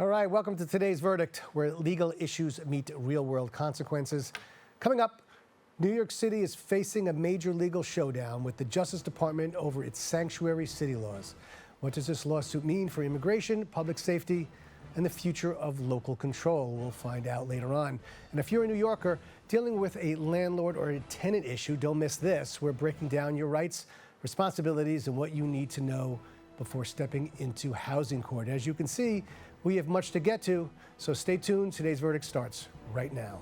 All right, welcome to today's verdict, where legal issues meet real-world consequences. Coming up, New York City is facing a major legal showdown with the Justice Department over its sanctuary city laws. What does this lawsuit mean for immigration, public safety, and the future of local control? We'll find out later on. And if you're a New Yorker dealing with a landlord or a tenant issue, don't miss this. We're breaking down your rights, responsibilities, and what you need to know before stepping into housing court. As you can see, we have much to get to, so stay tuned. Today's verdict starts right now.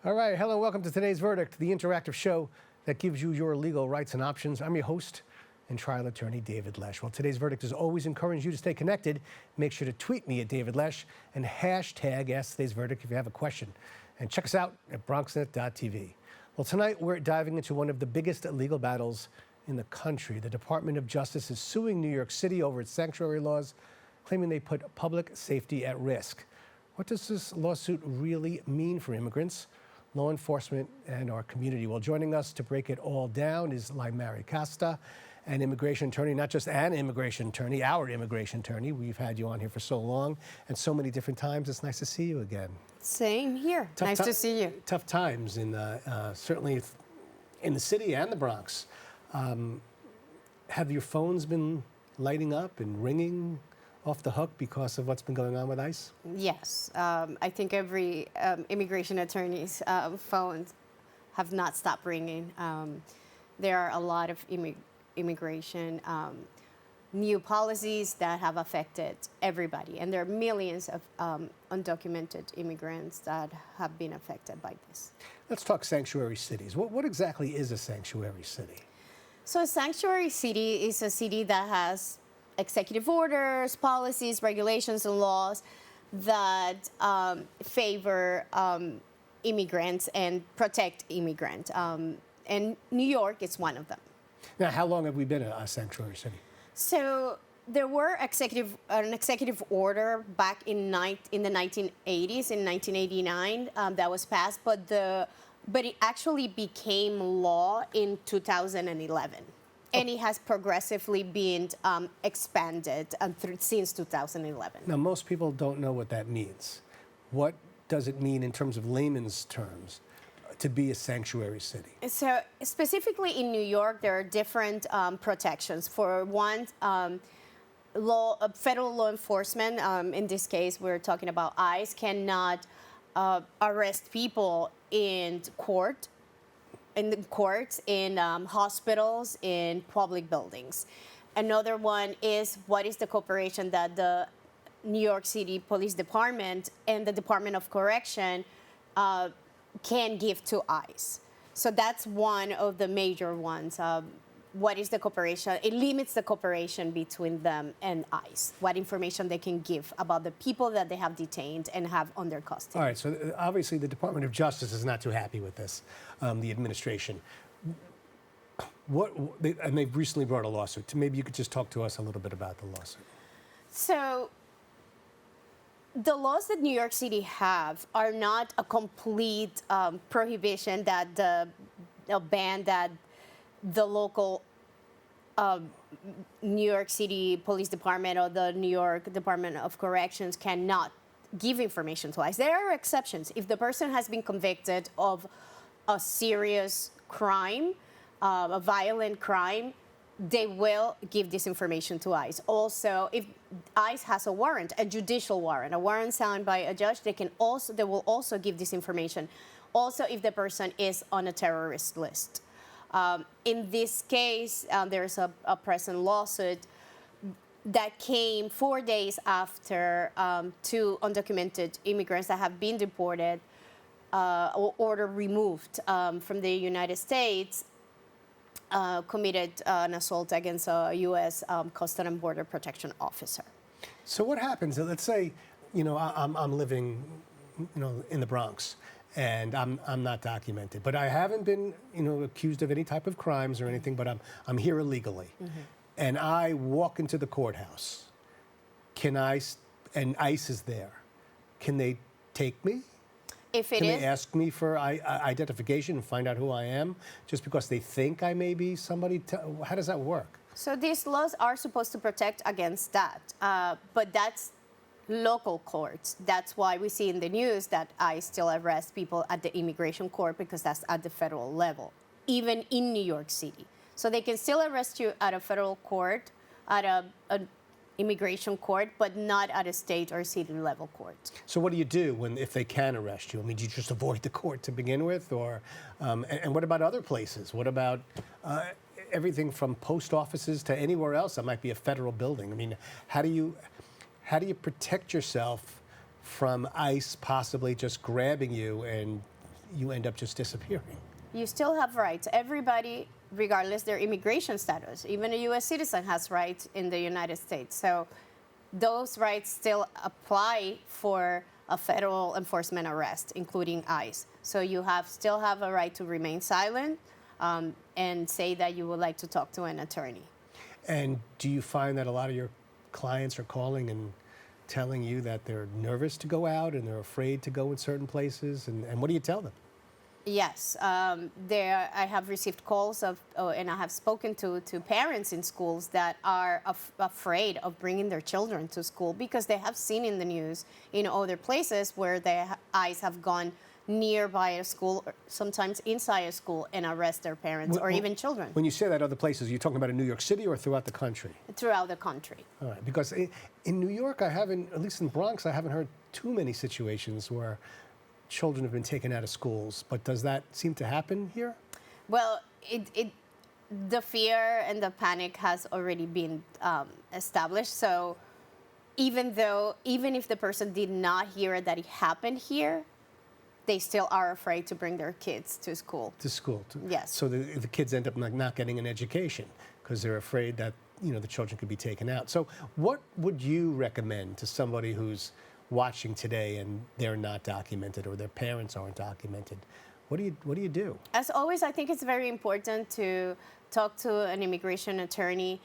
All right, hello, welcome to today's verdict, the interactive show that gives you your legal rights and options. I'm your host and trial attorney, David Lesh. Well, today's verdict is always encourage you to stay connected. Make sure to tweet me at David Lesh and hashtag Ask Today's Verdict if you have a question. And check us out at BronxNet.tv. Well, tonight we're diving into one of the biggest legal battles in the country. The Department of Justice is suing New York City over its sanctuary laws, claiming they put public safety at risk. What does this lawsuit really mean for immigrants, law enforcement, and our community? Well, joining us to break it all down is Lymari Casta, an immigration attorney, not just an immigration attorney, our immigration attorney. We've had you on here for so long and so many different times. It's nice to see you again. Same here. Nice to see you. Tough times, certainly in the city and the Bronx. Have your phones been lighting up and ringing off the hook because of what's been going on with ICE? Yes. I think every immigration attorney's phones have not stopped ringing. There are a lot of immigration new policies that have affected everybody, and there are millions of undocumented immigrants that have been affected by this. Let's talk sanctuary cities. What exactly is a sanctuary city? So a sanctuary city is a city that has executive orders, policies, regulations, and laws that favor immigrants and protect immigrants. And New York is one of them. Now, how long have we been a sanctuary city? So there were an executive order back in the 1980s, in 1989, that was passed, but it actually became law in 2011. And it has progressively been expanded since 2011. Now, most people don't know what that means. What does it mean in terms of layman's terms to be a sanctuary city? So specifically in New York, there are different protections. For one, federal law enforcement, in this case, we're talking about ICE, cannot arrest people in courts, in hospitals, in public buildings. Another one is what is the cooperation that the New York City Police Department and the Department of Correction can give to ICE. So that's one of the major ones. What is the cooperation? It limits the cooperation between them and ICE, what information they can give about the people that they have detained and have under custody. All right, so obviously the Department of Justice is not too happy with this, the administration. And they've recently brought a lawsuit. Maybe you could just talk to us a little bit about the lawsuit. So the laws that New York City have are not a complete prohibition, that a ban that the local New York City Police Department or the New York Department of Corrections cannot give information to ICE. There are exceptions. If the person has been convicted of a serious crime, a violent crime, they will give this information to ICE. Also, if ICE has a warrant, a judicial warrant, a warrant signed by a judge, they will also give this information. Also, if the person is on a terrorist list. In this case, there's a present lawsuit that came 4 days after two undocumented immigrants that have been deported or removed from the United States committed an assault against a U.S. Customs and Border Protection officer. So what happens? Let's say, I'm living, in the Bronx, and I'm not documented, but I haven't been, accused of any type of crimes or anything. But I'm here illegally, and I walk into the courthouse. And ICE is there. Can they take me? If it Can is, they ask me for identification and find out who I am just because they think I may be somebody? How does that work? so these laws are supposed to protect against that, but that's local courts. That's why we see in the news that I still arrest people at the immigration court because that's at the federal level, even in New York City. So they can still arrest you at a federal court, at an immigration court, but not at a state or city level court. So what do you do if they can arrest you? I mean, do you just avoid the court to begin with, or and what about other places? What about everything from post offices to anywhere else that might be a federal building? I mean, how do you protect yourself from ICE possibly just grabbing you and you end up just disappearing? You still have rights. Everybody, regardless their immigration status, even a U.S. citizen has rights in the United States. So those rights still apply for a federal enforcement arrest, including ICE. So you still have a right to remain silent and say that you would like to talk to an attorney. And do you find that a lot of your clients are calling and telling you that they're nervous to go out and they're afraid to go in certain places? And what do you tell them? Yes, I have received calls and I have spoken to parents in schools that are afraid of bringing their children to school because they have seen in the news in other places where their eyes have gone nearby a school, or sometimes inside a school, and arrest their parents or even children. When you say that other places, are you talking about in New York City or throughout the country? Throughout the country. All right, because in New York, at least in the Bronx, I haven't heard too many situations where children have been taken out of schools, but does that seem to happen here? Well, the fear and the panic has already been established. So even if the person did not hear that it happened here, they still are afraid to bring their kids to school. To school. Yes. So the kids end up not getting an education because they're afraid that the children could be taken out. So what would you recommend to somebody who's watching today and they're not documented or their parents aren't documented? What do you do? As always, I think it's very important to talk to an immigration attorney.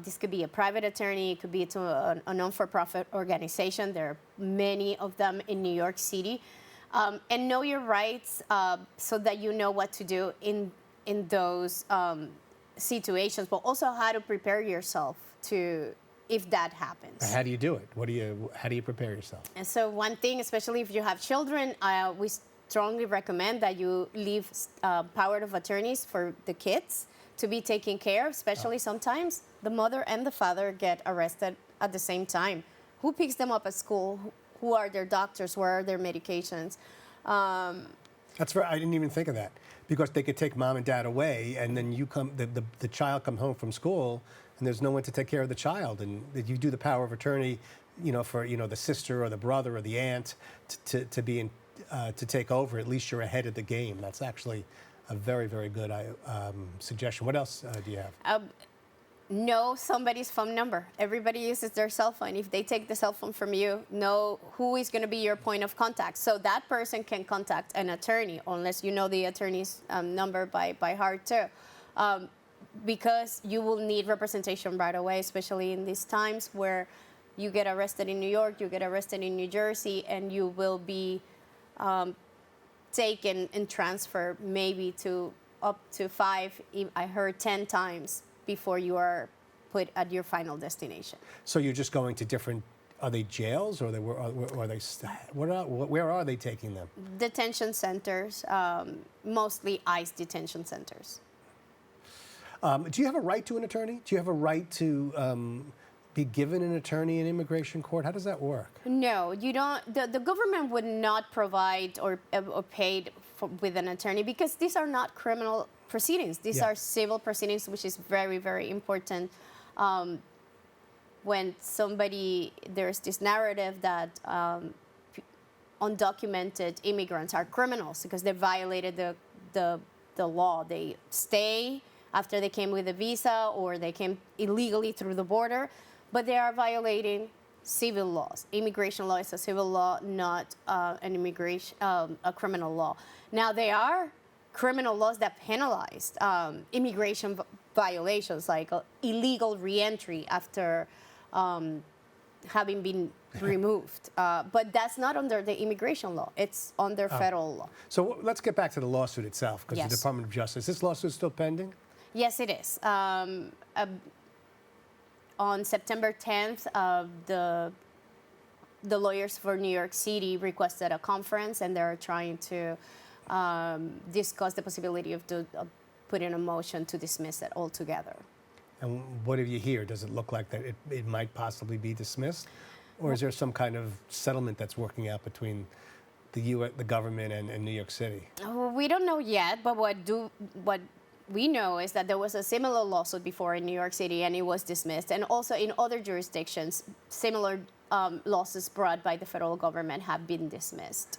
This could be a private attorney, it could be to a non-for-profit organization. There are many of them in New York City. And know your rights so that you know what to do in those situations, but also how to prepare yourself if that happens. How do you do it? How do you prepare yourself? And so one thing, especially if you have children, we strongly recommend that you leave power of attorneys for the kids to be taken care of, especially sometimes the mother and the father get arrested at the same time. Who picks them up at school? Who are their doctors? Where are their medications? That's right. I didn't even think of that, because they could take mom and dad away, and then the child come home from school, and there's no one to take care of the child, and you do the power of attorney, for the sister or the brother or the aunt to take over. At least you're ahead of the game. That's actually a very, very good suggestion. What else do you have? Know somebody's phone number. Everybody uses their cell phone. If they take the cell phone from you, know who is going to be your point of contact. So that person can contact an attorney, unless you know the attorney's number by heart too. Because you will need representation right away, especially in these times where you get arrested in New York, you get arrested in New Jersey, and you will be taken and transferred maybe to up to 5, I heard 10 times before you are put at your final destination. So you're just going to different, are they jails or where are they taking them? Detention centers, mostly ICE detention centers. Do you have a right to an attorney? Do you have a right to be given an attorney in immigration court? How does that work? No, you don't. The government would not provide or paid with an attorney because these are not criminal proceedings. These are civil proceedings, which is very, very important. When there's this narrative that undocumented immigrants are criminals because they violated the law. They stay after they came with a visa or they came illegally through the border, but they are violating civil laws. Immigration law is a civil law, not a criminal law. Now, there are criminal laws that penalize immigration violations, like illegal reentry after having been removed. But that's not under the immigration law. It's under federal law. So let's get back to the lawsuit itself, because Yes. the Department of Justice, this lawsuit is still pending? Yes, it is. On September 10th, the lawyers for New York City requested a conference, and they're trying to discuss the possibility of putting a motion to dismiss it altogether. And what do you hear? Does it look like that it might possibly be dismissed? Or is there some kind of settlement that's working out between the government and New York City? We don't know yet, but what we know is that there was a similar lawsuit before in New York City, and it was dismissed. And also in other jurisdictions, similar lawsuits brought by the federal government have been dismissed.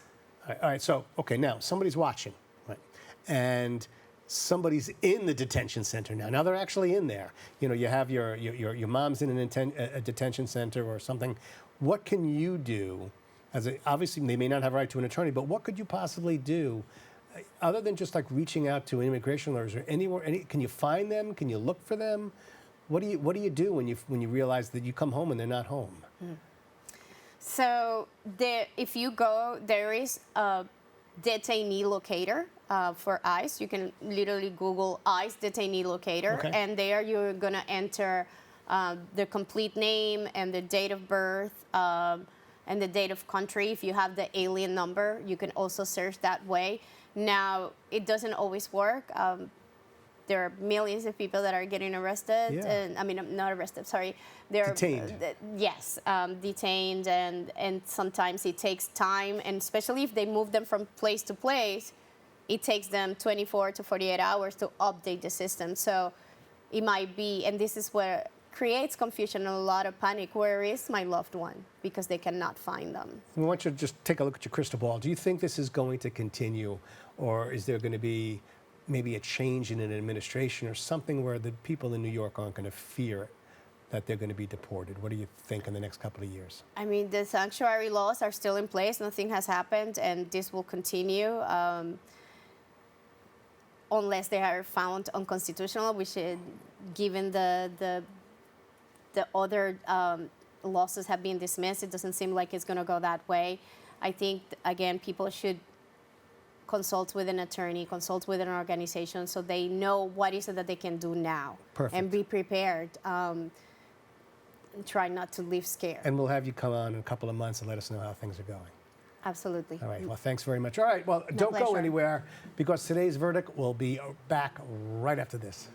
All right, so, okay, now, somebody's watching, right? And somebody's in the detention center now. Now they're actually in there. You know, you have your mom's in a detention center or something. What can you do? Obviously, they may not have a right to an attorney, but what could you possibly do other than just like reaching out to immigration lawyers or anywhere? Can you find them? Can you look for them? What do you do when you realize that you come home and they're not home? So if you go, there is a detainee locator for ICE. You can literally Google ICE detainee locator, Okay. and there you're gonna enter the complete name and the date of birth and the date of country. If you have the alien number, you can also search that way. Now, it doesn't always work. There are millions of people that are getting arrested. Yeah. And, I mean, not arrested, sorry. They're Detained. Yes, detained, and sometimes it takes time, and especially if they move them from place to place, it takes them 24 to 48 hours to update the system. So it might be, and this is where creates confusion and a lot of panic. Where is my loved one? Because they cannot find them. We want you to just take a look at your crystal ball. Do you think this is going to continue, or is there going to be maybe a change in an administration or something where the people in New York aren't going to fear that they're going to be deported? What do you think in the next couple of years? I mean, the sanctuary laws are still in place. Nothing has happened, and this will continue unless they are found unconstitutional, which is, given the other lawsuits have been dismissed, it doesn't seem like it's going to go that way. I think, again, people should consult with an attorney, consult with an organization, so they know what is it that they can do now. Perfect. And be prepared. Try not to live scared. And we'll have you come on in a couple of months and let us know how things are going. Absolutely. All right, well, thanks very much. All right, well, don't go pleasure. anywhere, because today's verdict will be back right after this.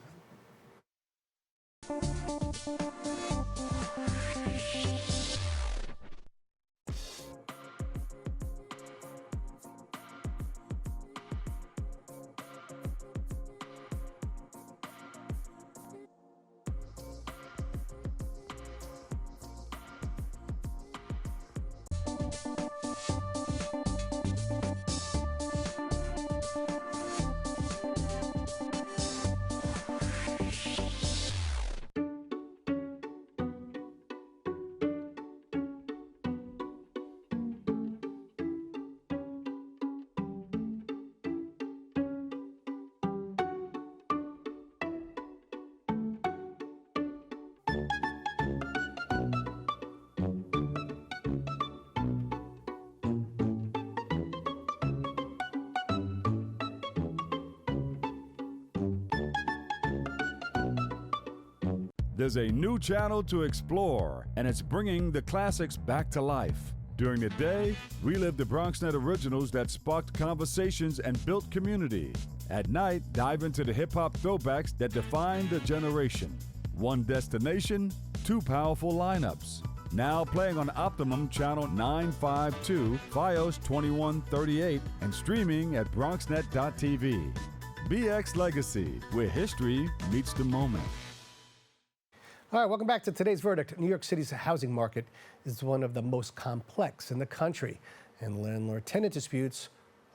There's a new channel to explore, and it's bringing the classics back to life. During the day, relive the BronxNet originals that sparked conversations and built community. At night, dive into the hip-hop throwbacks that defined the generation. One destination, two powerful lineups. Now playing on Optimum Channel 952, Fios 2138, and streaming at BronxNet.tv. BX Legacy, where history meets the moment. All right, welcome back to today's verdict. New York City's housing market is one of the most complex in the country, and landlord-tenant disputes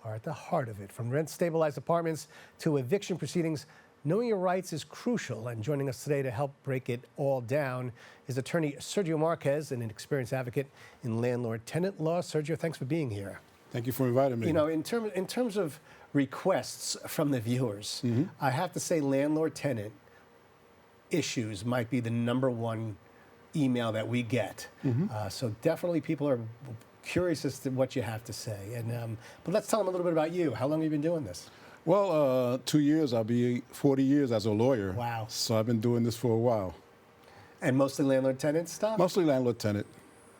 are at the heart of it. From rent-stabilized apartments to eviction proceedings, Knowing your rights is crucial, and joining us today to help break it all down is attorney Sergio Marquez, an experienced advocate in landlord-tenant law. Sergio, thanks for being here. Thank you for inviting me. You know, in terms of requests from the viewers, I have to say landlord-tenant issues might be the #1 email that we get. So definitely people are curious as to what you have to say. And but let's tell them a little bit about you. How long have you been doing this? Well, 2 years. I'll be 40 years as a lawyer. Wow. So I've been doing this for a while. And mostly landlord-tenant stuff? Mostly landlord-tenant.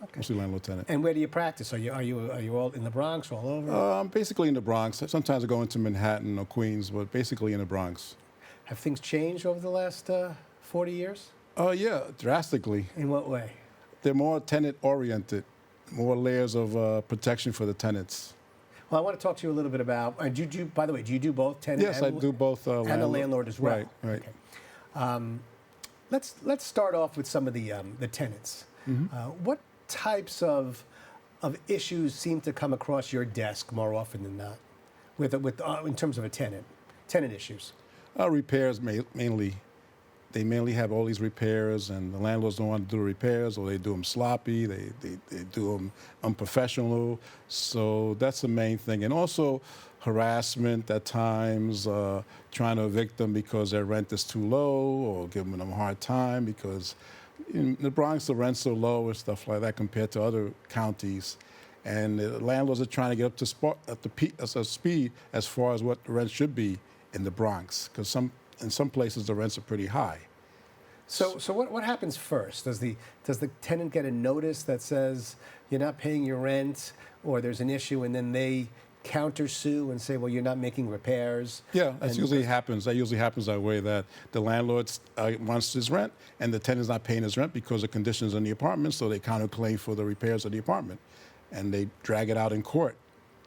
Okay. Mostly landlord-tenant. And where do you practice? Are you all in the Bronx or all over? I'm basically in the Bronx. Sometimes I go into Manhattan or Queens, but basically in the Bronx. Have things changed over the last 40 years? Yeah, drastically. In what way? They're more tenant-oriented, more layers of protection for the tenants. Well, I want to talk to you a little bit about. By the way, do you do both tenant? Yes, I do both. And the landlord as well. Right, right. Okay. Let's start off with some of the tenants. What types of issues seem to come across your desk more often than not, with in terms of a tenant issues? Repairs mainly. They mainly have all these repairs, and the landlords don't want to do the repairs, or they do them sloppy, they do them unprofessional. So that's the main thing. And also harassment at times, trying to evict them because their rent is too low, or giving them a hard time because in the Bronx the rent's so low and stuff like that compared to other counties. And the landlords are trying to get up to speed as far as what the rent should be in the Bronx, because in some places the rents are pretty high. So what happens first? Does the tenant get a notice that says you're not paying your rent, or there's an issue, and then they countersue and say, well, you're not making repairs? Yeah, that usually happens. That usually happens that way, that the landlord wants his rent and the tenant's not paying his rent because of conditions in the apartment, so they counterclaim for the repairs of the apartment. And they drag it out in court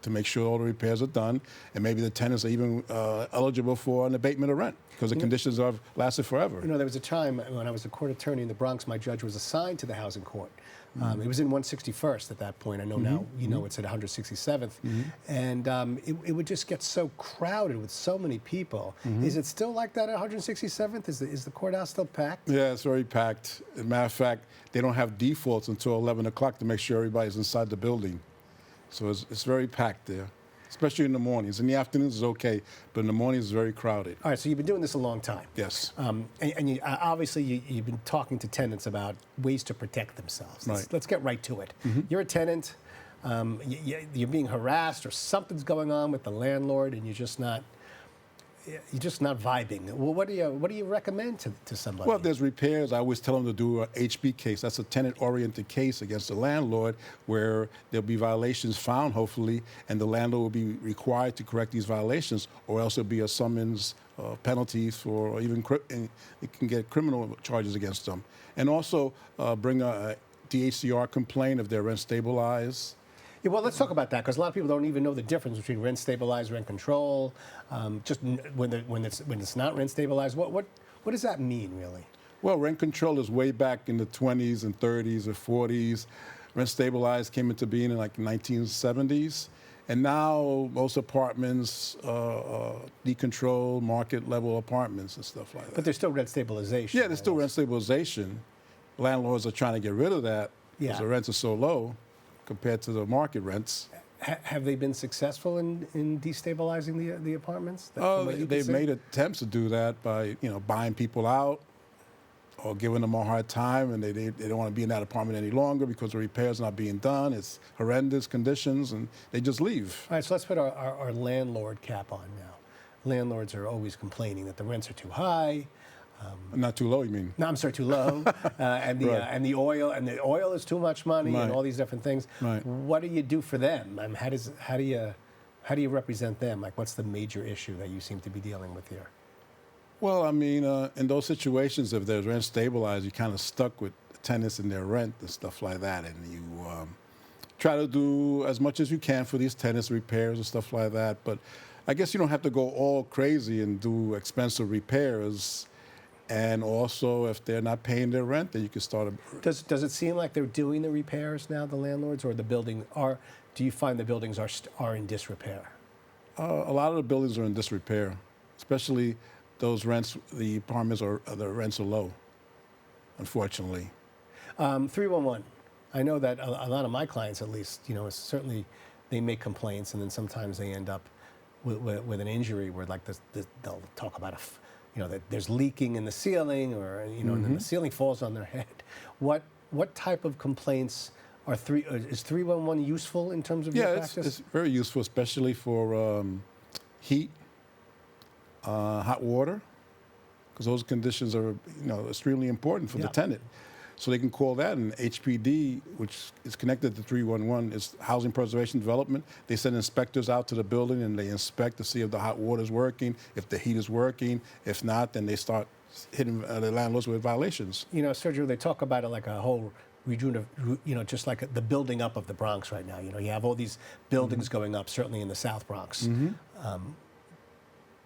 to make sure all the repairs are done, and maybe the tenants are even eligible for an abatement of rent because the conditions have lasted forever. You know, there was a time when I was a court attorney in the Bronx, my judge was assigned to the housing court. It was in 161st at that point. I know now, you know, it's at 167th. And it would just get so crowded with so many people. Is it still like that at 167th? Is the courthouse still packed? Yeah, it's very packed. As a matter of fact, they don't have defaults until 11 o'clock to make sure everybody's inside the building. So it's very packed there, especially in the mornings. In the afternoons it's okay, but in the mornings it's very crowded. All right, so you've been doing this a long time. Yes. And you, obviously you've been talking to tenants about ways to protect themselves. Let's get right to it. You're a tenant, you're being harassed, or something's going on with the landlord, and you're just not vibing. Well, what do you recommend to somebody? Well, if there's repairs, I always tell them to do a HB case. That's a tenant-oriented case against the landlord, where there'll be violations found, hopefully, and the landlord will be required to correct these violations, or else there'll be a summons, penalties for, or even it can get criminal charges against them. And also bring a DHCR complaint if they're rent stabilized. Yeah, well, let's talk about that, because a lot of people don't even know the difference between rent stabilized, rent control. Just when it's not rent stabilized, what does that mean, really? Well, rent control is way back in the 20s and 30s or 40s. Rent stabilized came into being in like 1970s, and now most apartments decontrol market level apartments and stuff like that. But there's still rent stabilization. Yeah, there's still rent stabilization. Landlords are trying to get rid of that because the rents are so low compared to the market rents. Have they been successful in destabilizing the apartments? They've made attempts to do that by buying people out or giving them a hard time, and they don't want to be in that apartment any longer because the repairs are not being done. It's horrendous conditions, and they just leave. All right, so let's put our landlord cap on now. Landlords are always complaining that the rents are too high. Not too low, you mean? No, I'm sorry, too low, and the oil is too much money, and all these different things. Right. What do you do for them? I mean, how do you represent them? Like, what's the major issue that you seem to be dealing with here? Well, I mean, in those situations, if there's rent stabilized, you're kind of stuck with tenants and their rent and stuff like that, and you try to do as much as you can for these tenants, repairs and stuff like that. But I guess you don't have to go all crazy and do expensive repairs. And also, if they're not paying their rent, then you can start a... Does it seem like they're doing the repairs now, the landlords, or do you find the buildings are in disrepair? A lot of the buildings are in disrepair, especially those rents, the apartments are the rents are low, unfortunately. 311. I know that a lot of my clients, at least, certainly they make complaints, and then sometimes they end up with an injury where, like, they'll talk about that there's leaking in the ceiling, or and then the ceiling falls on their head. What type of complaints is 311 useful in terms of your practice? It's very useful, especially for heat, hot water, because those conditions are extremely important for the tenant. So they can call that, and HPD, which is connected to 311, is Housing Preservation Development. They send inspectors out to the building, and they inspect to see if the hot water is working, if the heat is working. If not, then they start hitting the landlords with violations. Sergio, they talk about it like a whole just like the building up of the Bronx right now. You have all these buildings going up, certainly in the South Bronx.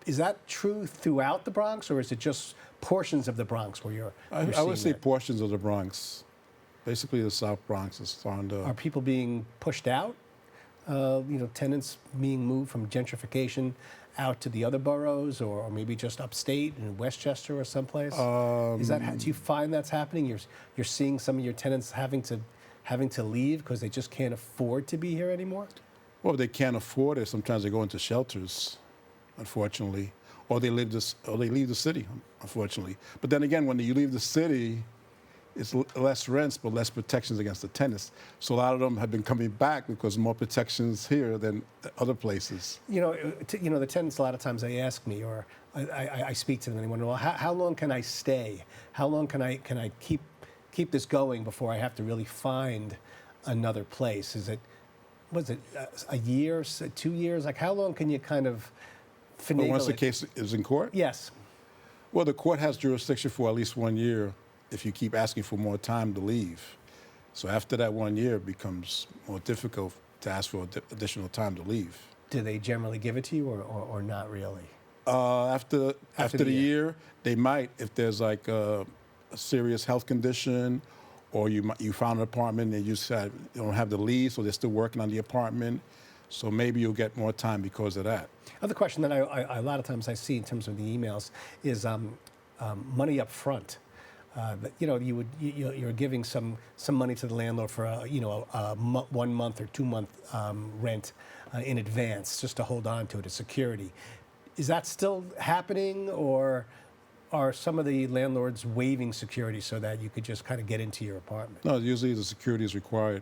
Is that true throughout the Bronx, or is it just portions of the Bronx where you're I would say that? portions of the Bronx. Basically, the South Bronx is starting to... Are people being pushed out? Tenants being moved from gentrification out to the other boroughs, or maybe just upstate in Westchester or someplace? Do you find that's happening? You're seeing some of your tenants having to leave because they just can't afford to be here anymore? Well, if they can't afford it, sometimes they go into shelters, unfortunately, or they leave the city, unfortunately. But then again, when you leave the city, it's less rents but less protections against the tenants. So a lot of them have been coming back because more protections here than other places. The tenants, a lot of times they ask me, or I speak to them, and they want to know, how long can I stay? How long can I keep this going before I have to really find another place? Was it a year, 2 years? Like, how long can you kind of finagle But once the it? case is in court? Yes. Well, the court has jurisdiction for at least 1 year if you keep asking for more time to leave. So after that 1 year, it becomes more difficult to ask for additional time to leave. Do they generally give it to you, or not really? After the year, they might, if there's like a serious health condition, or you found an apartment and you said you don't have the lease, or they're still working on the apartment. So maybe you'll get more time because of that. Other question that I a lot of times I see in terms of the emails is money up front. You're giving some money to the landlord for a 1 month or 2 month rent in advance, just to hold on to it as security. Is that still happening, or are some of the landlords waiving security so that you could just kind of get into your apartment? No, usually the security is required,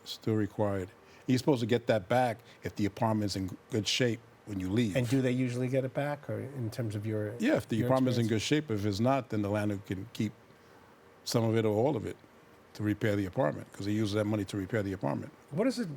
still required. You're supposed to get that back if the apartment's in good shape when you leave. And do they usually get it back, or in terms of your... Yeah, if the apartment's in experience? good shape. If it's not, then the landlord can keep some of it or all of it to repair the apartment, because he uses that money to repair the apartment. What is it,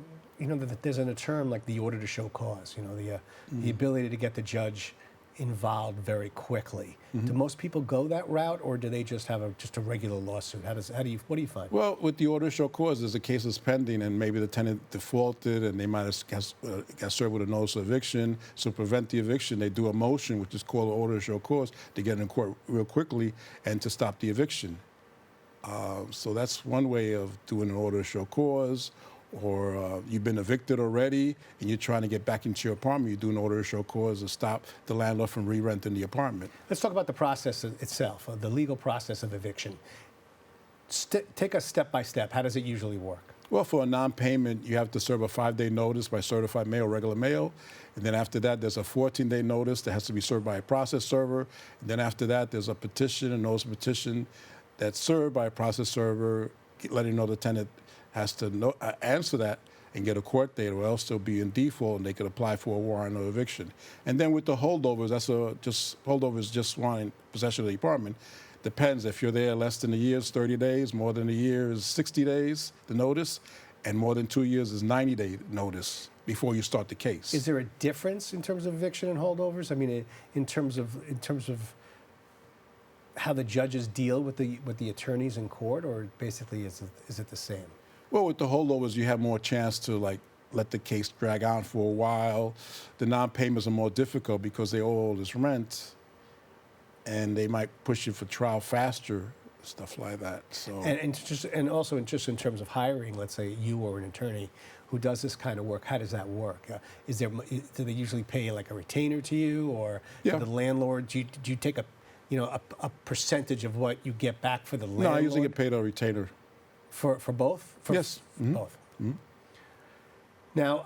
there's a term like the order to show cause, the ability to get the judge involved very quickly. Do most people go that route, or do they just have just a regular lawsuit? What do you find? Well, with the order to show cause, there's a case that's pending, and maybe the tenant defaulted, and they might have got served with a notice of eviction. So to prevent the eviction, they do a motion, which is called an order to show cause, to get in court real quickly and to stop the eviction. So that's one way of doing an order to show cause. Or you've been evicted already and you're trying to get back into your apartment, you do an order to show cause to stop the landlord from re-renting the apartment. Let's talk about the process itself, the legal process of eviction. Take us step by step. How does it usually work? Well, for a non-payment, you have to serve a 5-day notice by certified mail, regular mail. And then after that, there's a 14-day notice that has to be served by a process server. And then after that, there's a petition, a notice of petition that's served by a process server, letting you know the tenant has to answer that and get a court date, or else they'll be in default and they could apply for a warrant of eviction. And then with the holdovers, holdovers just wanting possession of the apartment. Depends. If you're there less than a year, it's 30 days. More than a year is 60 days, the notice. And more than 2 years is 90-day notice before you start the case. Is there a difference in terms of eviction and holdovers? I mean, in terms of how the judges deal with the attorneys in court, or basically is it the same? Well, with the holdovers, you have more chance to let the case drag on for a while. The non-payments are more difficult because they owe all this rent, and they might push you for trial faster stuff like that. So And also just in terms of hiring, let's say you or an attorney who does this kind of work, how does that work? Do they usually pay like a retainer to you, or Yeah. to the landlord? Do you take a percentage of what you get back for the landlord? no, I usually get paid a retainer. For both? Yes. Mm-hmm. Both. Now,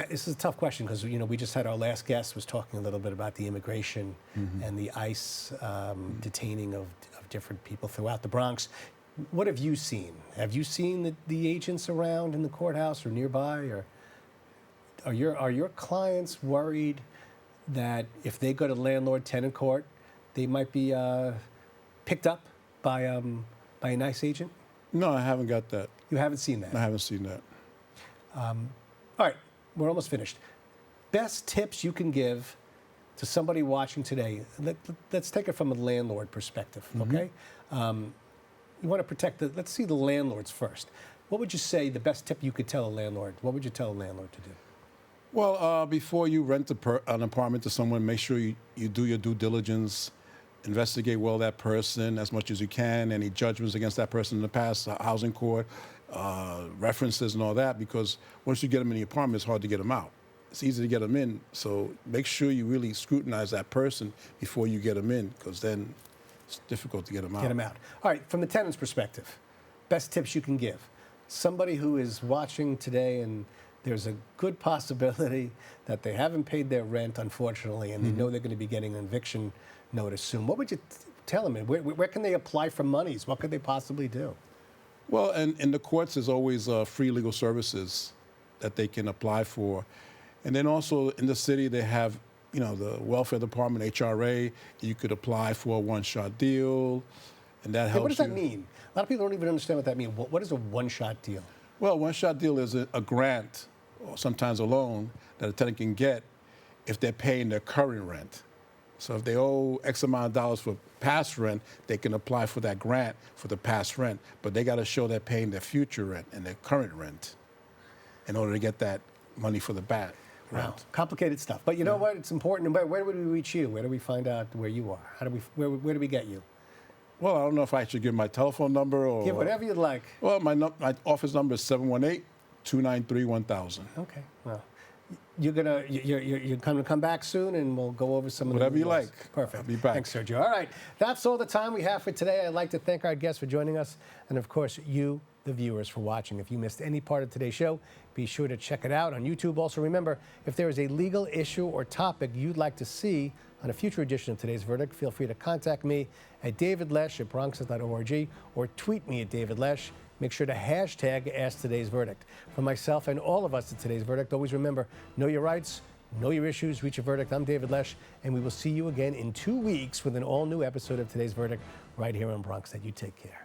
this is a tough question because we just had our last guest was talking a little bit about the immigration and the ICE detaining of different people throughout the Bronx. What have you seen? Have you seen the agents around in the courthouse or nearby, or are your clients worried that if they go to landlord-tenant court, they might be picked up by an ICE agent? No, I haven't got that. You haven't seen that? I haven't seen that. All right, we're almost finished. Best tips you can give to somebody watching today. Let's take it from a landlord perspective, okay? You want to protect let's see the landlords first. What would you say the best tip you could tell a landlord? What would you tell a landlord to do? Well, before you rent an apartment to someone, make sure you do your due diligence, investigate well that person as much as you can, any judgments against that person in the past, housing court, references and all that, because once you get them in the apartment, it's hard to get them out. It's easy to get them in, so make sure you really scrutinize that person before you get them in, because then it's difficult to get them out. Get them out. All right, from the tenant's perspective, best tips you can give. Somebody who is watching today and there's a good possibility that they haven't paid their rent, unfortunately, and they know they're going to be getting an eviction notice soon. What would you tell them? Where can they apply for monies? What could they possibly do? Well, and in the courts, there's always free legal services that they can apply for. And then also in the city, they have, the welfare department, HRA. You could apply for a one-shot deal, and that helps you. What does that mean? A lot of people don't even understand what that means. What is a one-shot deal? Well, one-shot deal is a grant, or sometimes a loan, that a tenant can get if they're paying their current rent. So if they owe X amount of dollars for past rent, they can apply for that grant for the past rent, but they got to show they're paying their future rent and their current rent in order to get that money for the back rent. Wow, complicated stuff. But you know what? It's important. Where would we reach you? Where do we find out where you are? Where do we get you? Well, I don't know if I should give my telephone number or... Give whatever you'd like. Well, my office number is 718-293-1000. Okay. Well, you're gonna come back soon, and we'll go over some of Whatever the you rules. like. Perfect. I'll be back. Thanks, Sergio. All right, that's all the time we have for today. I'd like to thank our guests for joining us, and of course, you, the viewers, for watching. If you missed any part of today's show, be sure to check it out on YouTube. Also, remember, if there is a legal issue or topic you'd like to see on a future edition of Today's Verdict, feel free to contact me at davidlesh@bronxnet.org or tweet me at davidlesh. Make sure to hashtag Ask Today's Verdict. For myself and all of us at Today's Verdict, always remember, know your rights, know your issues, reach a verdict. I'm David Lesh, and we will see you again in 2 weeks with an all-new episode of Today's Verdict right here on BronxNet. You take care.